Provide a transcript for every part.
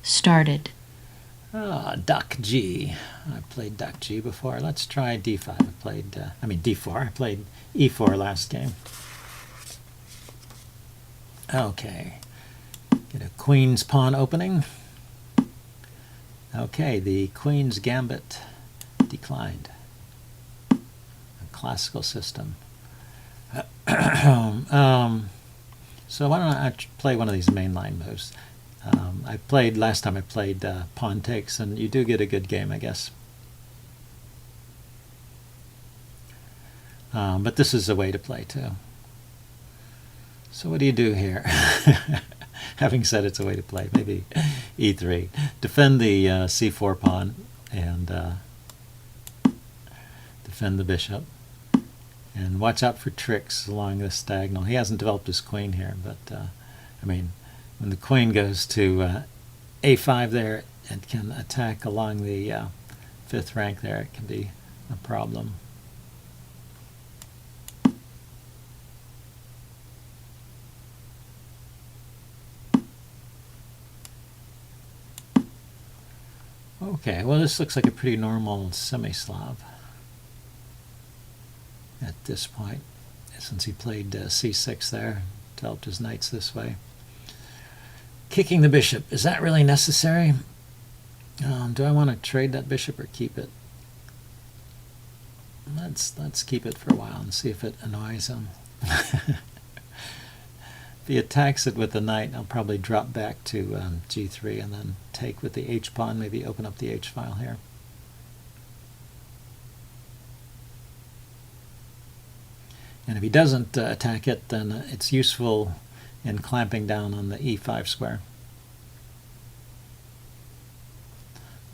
started. Duck G. I played Duck G before. Let's try D5. I played, D4. I played E4 last game. Okay. Get a queen's pawn opening. Okay, the queen's gambit declined. A classical system. So why don't I play one of these mainline moves? Last time I played pawn takes, and you do get a good game, I guess. But this is a way to play too. So what do you do here? Having said it's a way to play, maybe E3. Defend the C4 pawn and defend the bishop. And watch out for tricks along this diagonal. He hasn't developed his queen here, but when the queen goes to A5 there, it can attack along the fifth rank there. It can be a problem. Okay, well this looks like a pretty normal semi-Slav at this point, since he played C6 there, developed his knights this way. Kicking the bishop, is that really necessary? Do I want to trade that bishop or keep it? Let's keep it for a while and see if it annoys him. If he attacks it with the knight, I'll probably drop back to G3 and then take with the H pawn, maybe open up the H file here. And if he doesn't attack it, then it's useful in clamping down on the E5 square.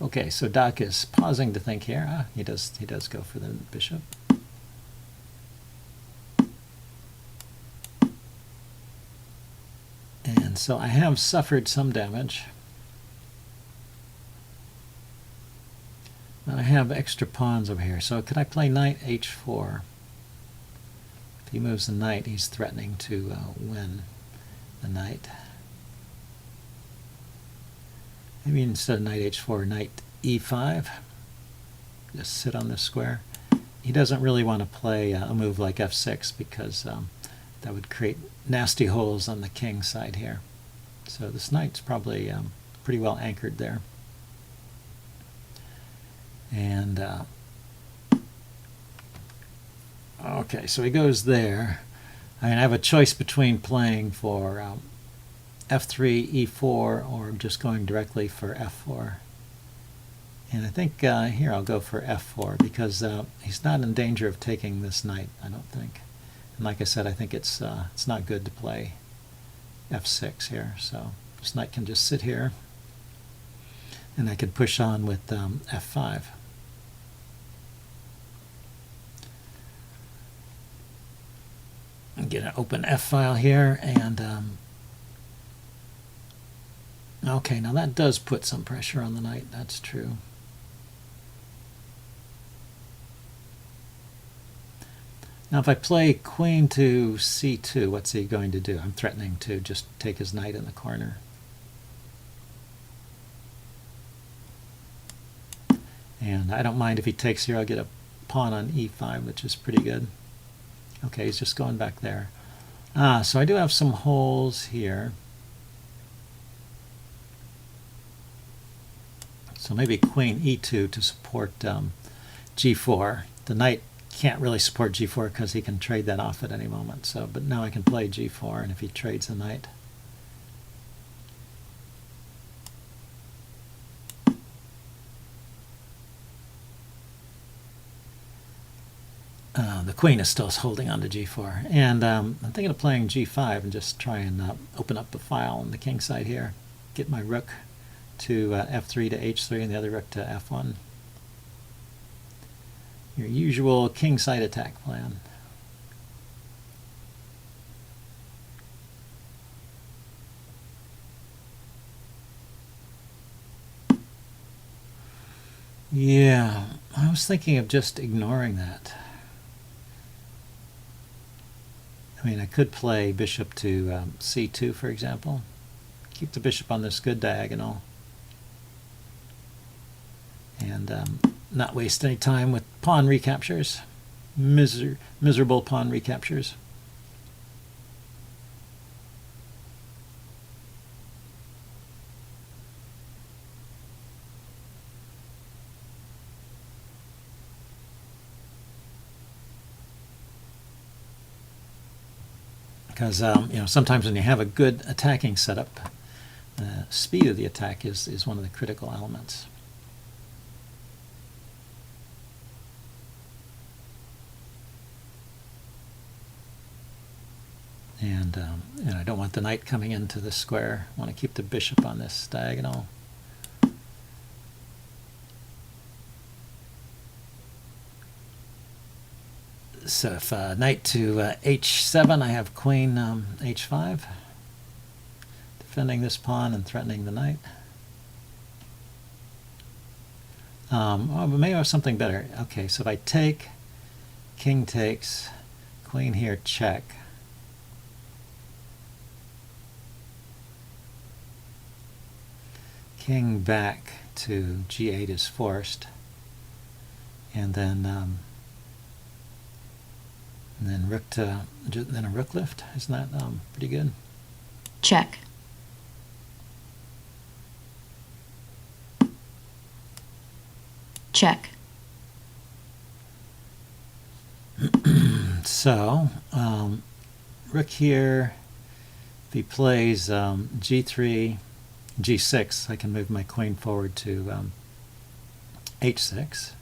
Okay, so Doc is pausing to think here. He does go for the bishop. And so I have suffered some damage. And I have extra pawns over here. So could I play knight H4? If he moves the knight, he's threatening to win the knight. Maybe instead of knight H4, knight E5. Just sit on this square. He doesn't really want to play a move like F6 because that would create nasty holes on the king side here. So this knight's probably pretty well anchored there. And okay, so he goes there. I have a choice between playing for F3, E4, or just going directly for F4. And I think here I'll go for F4 because he's not in danger of taking this knight, I don't think. And like I said, I think it's not good to play F6 here. So this knight can just sit here, and I could push on with F5. Get an open F file here, and okay, now that does put some pressure on the knight, that's true. Now if I play queen to C2, what's he going to do? I'm threatening to just take his knight in the corner. And I don't mind if he takes here. I'll get a pawn on E5, which is pretty good. Okay, he's just going back there. So I do have some holes here. So maybe queen E2 to support G4. The knight can't really support G4 because he can trade that off at any moment. So, but now I can play G4, and if he trades the knight, the queen is still holding on to G4. And I'm thinking of playing G5 and just try and open up the file on the king side here. Get my rook to F3 to H3 and the other rook to F1. Your usual king side attack plan. Yeah, I was thinking of just ignoring that. I could play bishop to C2, for example. Keep the bishop on this good diagonal. and not waste any time with pawn recaptures, miserable pawn recaptures. Because sometimes when you have a good attacking setup, the speed of the attack is one of the critical elements. And I don't want the knight coming into the square. I want to keep the bishop on this diagonal. So if knight to h7, I have queen h5, defending this pawn and threatening the knight. But maybe I have something better. Okay, so if I take, king takes, queen here, check. King back to g8 is forced, and then rook to then a rook lift. Isn't that pretty good? Check. Check. So rook here. If he plays g3, g6, I can move my queen forward to h6.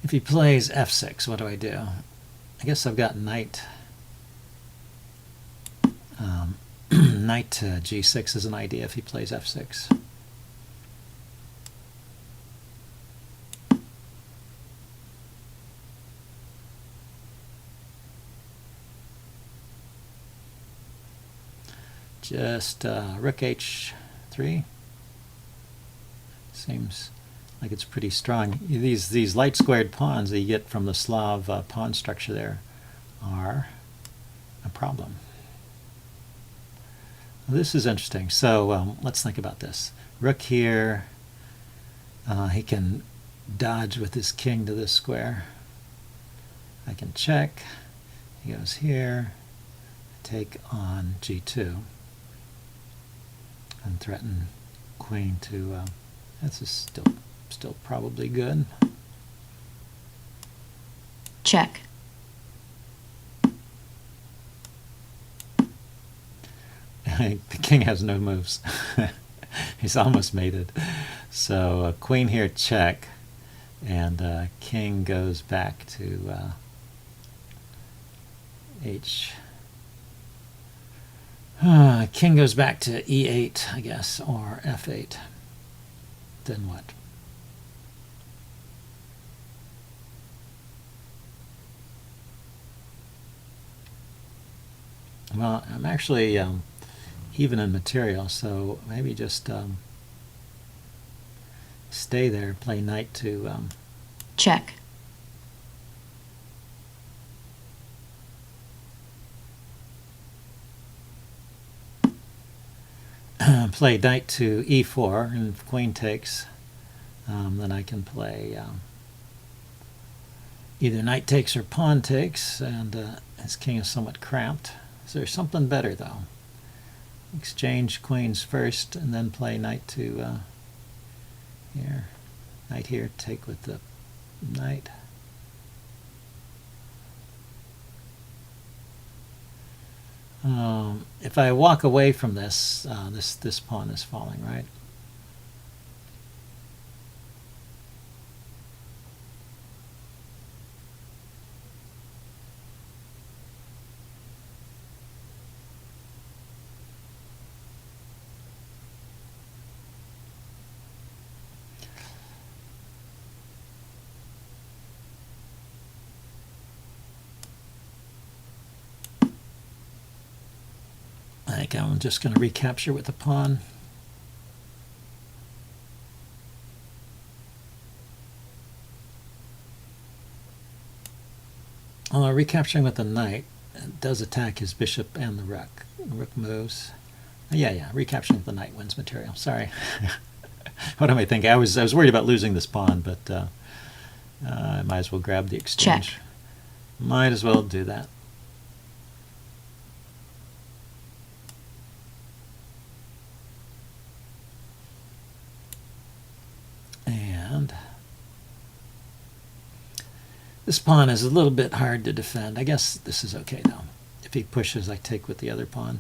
If he plays f6, what do I do? I guess I've got knight. Knight to g6 is an idea if he plays f6. Just rook h3. Seems like it's pretty strong. These light squared pawns that you get from the Slav pawn structure there are a problem. Well, this is interesting. So let's think about this. Rook here, he can dodge with his king to this square. I can check. He goes here, take on g2, and threaten queen to. This is still probably good. Check. The king has no moves. He's almost mated. So queen here, check, and king goes back to h. King goes back to e8, I guess, or f8. Then what? Well, I'm actually even in material, so maybe just stay there, play knight to check. Play knight to e4, and if queen takes, then I can play either knight takes or pawn takes, and his king is somewhat cramped. Is there something better, though? Exchange queens first, and then play knight to here. Knight here, take with the knight. If I walk away from this, this pawn is falling, right? I think I'm just going to recapture with the pawn. Recapturing with the knight does attack his bishop and the rook. The rook moves. Yeah, recapturing the knight wins material. Sorry. What am I thinking? I was worried about losing this pawn, but I might as well grab the exchange. Check. Might as well do that. And this pawn is a little bit hard to defend. I guess this is okay though. If he pushes, I take with the other pawn.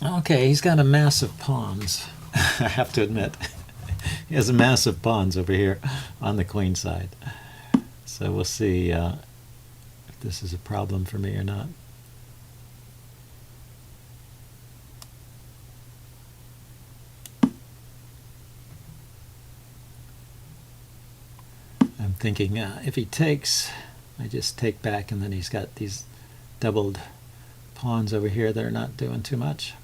Okay, he's got a mass of pawns. I have to admit. He has a mass of pawns over here on the queen side. So we'll see if this is a problem for me or not. I'm thinking if he takes, I just take back, and then he's got these doubled pawns over here that are not doing too much.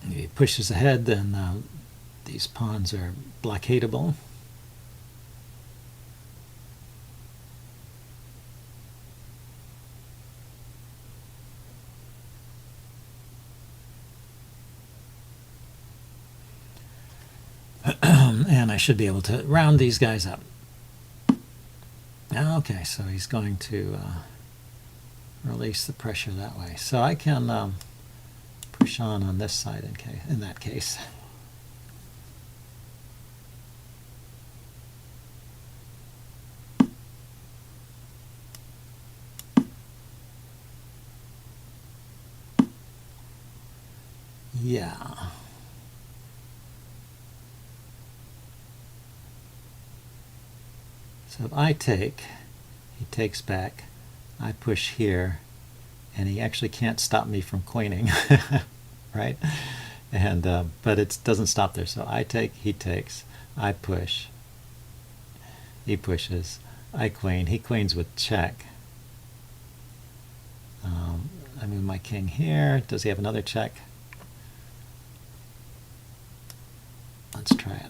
If he pushes ahead, then these pawns are blockadable. And I should be able to round these guys up. Okay, so he's going to release the pressure that way. So I can push on this side in that case. Yeah. So if I take, he takes back, I push here, and he actually can't stop me from queening, right? And but it doesn't stop there. So I take, he takes, I push, he pushes, I queen, he queens with check. I move my king here. Does he have another check? Let's try it.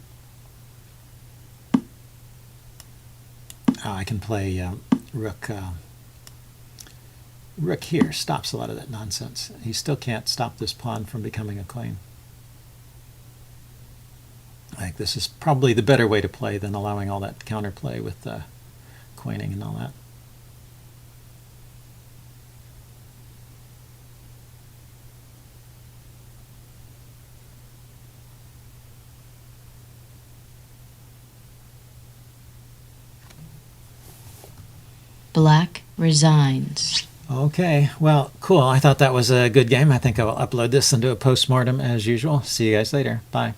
Oh, I can play rook. Rook here stops a lot of that nonsense. He still can't stop this pawn from becoming a queen. I think this is probably the better way to play than allowing all that counterplay with queening and all that. Black resigns. Okay, well, cool. I thought that was a good game. I think I'll upload this and do a postmortem as usual. See you guys later. Bye.